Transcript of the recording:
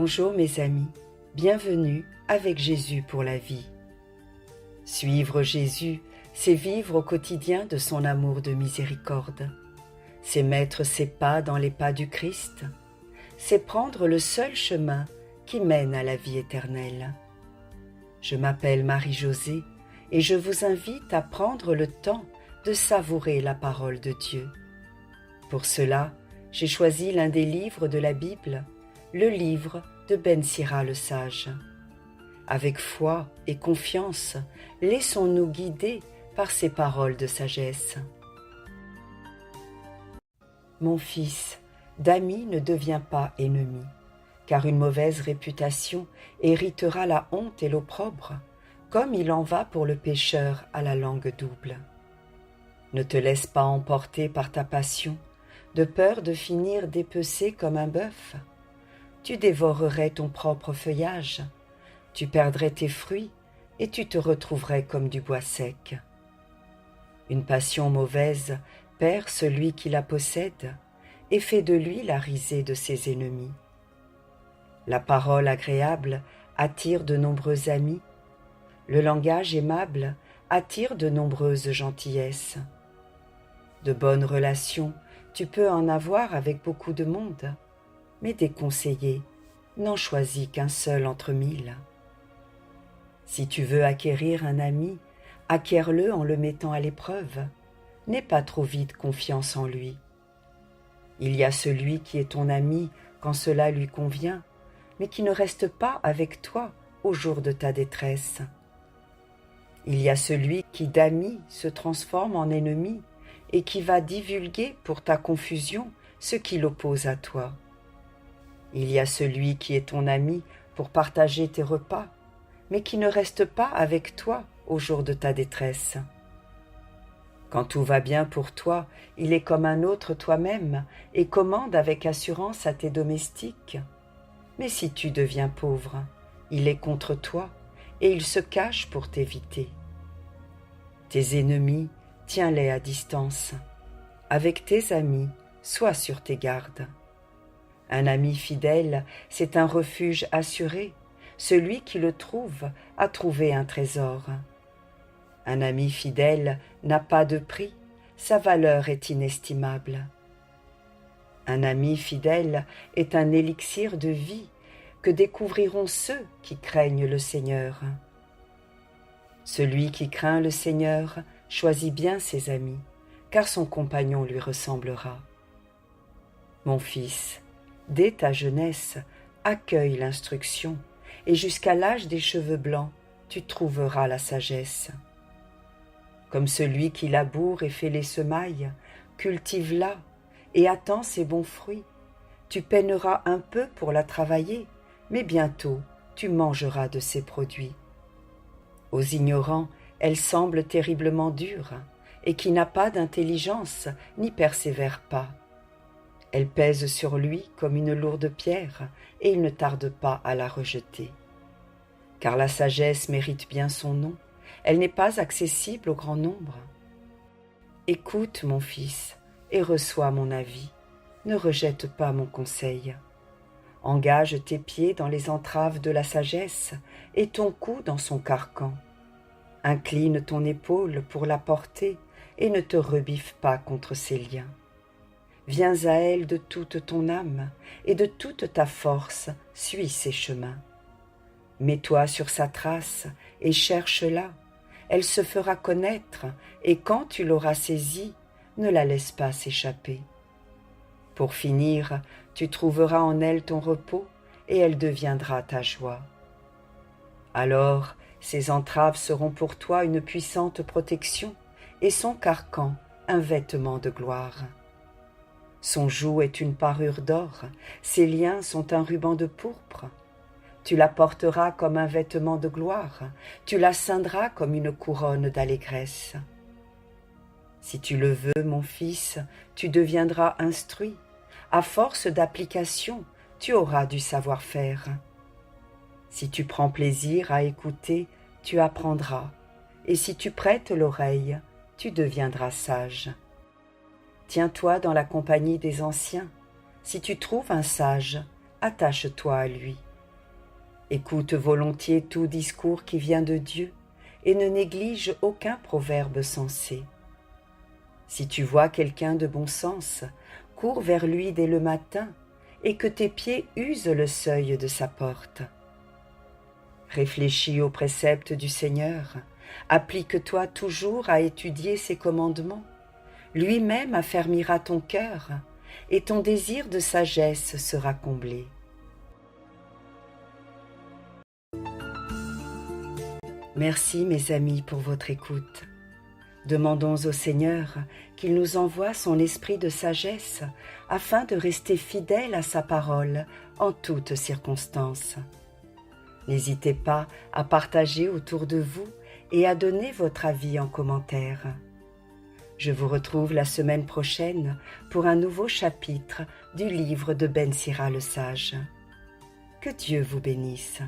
Bonjour mes amis, bienvenue avec Jésus pour la vie. Suivre Jésus, c'est vivre au quotidien de son amour de miséricorde. C'est mettre ses pas dans les pas du Christ. C'est prendre le seul chemin qui mène à la vie éternelle. Je m'appelle Marie-Josée et je vous invite à prendre le temps de savourer la parole de Dieu. Pour cela, j'ai choisi l'un des livres de la Bible, le livre de Ben Sira le Sage. Avec foi et confiance, laissons-nous guider par ces paroles de sagesse. Mon fils, d'ami ne deviens pas ennemi, car une mauvaise réputation héritera la honte et l'opprobre, comme il en va pour le pécheur à la langue double. Ne te laisse pas emporter par ta passion, de peur de finir dépecé comme un bœuf. Tu dévorerais ton propre feuillage, tu perdrais tes fruits et tu te retrouverais comme du bois sec. Une passion mauvaise perd celui qui la possède et fait de lui la risée de ses ennemis. La parole agréable attire de nombreux amis, le langage aimable attire de nombreuses gentillesses. De bonnes relations, tu peux en avoir avec beaucoup de monde, mais des conseillers, n'en choisis qu'un seul entre 1000. Si tu veux acquérir un ami, acquiers-le en le mettant à l'épreuve. N'aie pas trop vite confiance en lui. Il y a celui qui est ton ami quand cela lui convient, mais qui ne reste pas avec toi au jour de ta détresse. Il y a celui qui d'ami se transforme en ennemi et qui va divulguer pour ta confusion ce qui l'oppose à toi. Il y a celui qui est ton ami pour partager tes repas, mais qui ne reste pas avec toi au jour de ta détresse. Quand tout va bien pour toi, il est comme un autre toi-même et commande avec assurance à tes domestiques. Mais si tu deviens pauvre, il est contre toi et il se cache pour t'éviter. Tes ennemis, tiens-les à distance. Avec tes amis, sois sur tes gardes. Un ami fidèle, c'est un refuge assuré. Celui qui le trouve a trouvé un trésor. Un ami fidèle n'a pas de prix, sa valeur est inestimable. Un ami fidèle est un élixir de vie que découvriront ceux qui craignent le Seigneur. Celui qui craint le Seigneur choisit bien ses amis, car son compagnon lui ressemblera. Mon fils, dès ta jeunesse, accueille l'instruction, et jusqu'à l'âge des cheveux blancs, tu trouveras la sagesse. Comme celui qui laboure et fait les semailles, cultive-la et attends ses bons fruits. Tu peineras un peu pour la travailler, mais bientôt tu mangeras de ses produits. Aux ignorants, elle semble terriblement dure, et qui n'a pas d'intelligence n'y persévère pas. Elle pèse sur lui comme une lourde pierre, et il ne tarde pas à la rejeter. Car la sagesse mérite bien son nom, elle n'est pas accessible au grand nombre. Écoute, mon fils, et reçois mon avis, ne rejette pas mon conseil. Engage tes pieds dans les entraves de la sagesse, et ton cou dans son carcan. Incline ton épaule pour la porter, et ne te rebiffe pas contre ses liens. Viens à elle de toute ton âme, et de toute ta force, suis ses chemins. Mets-toi sur sa trace, et cherche-la. Elle se fera connaître, et quand tu l'auras saisie, ne la laisse pas s'échapper. Pour finir, tu trouveras en elle ton repos, et elle deviendra ta joie. Alors, ses entraves seront pour toi une puissante protection, et son carcan un vêtement de gloire. Son joug est une parure d'or, ses liens sont un ruban de pourpre. Tu la porteras comme un vêtement de gloire, tu la ceindras comme une couronne d'allégresse. Si tu le veux, mon fils, tu deviendras instruit. À force d'application, tu auras du savoir-faire. Si tu prends plaisir à écouter, tu apprendras, et si tu prêtes l'oreille, tu deviendras sage. Tiens-toi dans la compagnie des anciens. Si tu trouves un sage, attache-toi à lui, Écoute volontiers tout discours qui vient de Dieu et ne néglige aucun proverbe sensé. Si tu vois quelqu'un de bon sens, cours vers lui dès le matin et que tes pieds usent le seuil de sa porte. Réfléchis aux préceptes du Seigneur, applique-toi toujours à étudier ses commandements. Lui-même affermira ton cœur et ton désir de sagesse sera comblé. Merci mes amis pour votre écoute. Demandons au Seigneur qu'il nous envoie son esprit de sagesse afin de rester fidèles à sa parole en toutes circonstances. N'hésitez pas à partager autour de vous et à donner votre avis en commentaire. Je vous retrouve la semaine prochaine pour un nouveau chapitre du livre de Ben Sira le Sage. Que Dieu vous bénisse.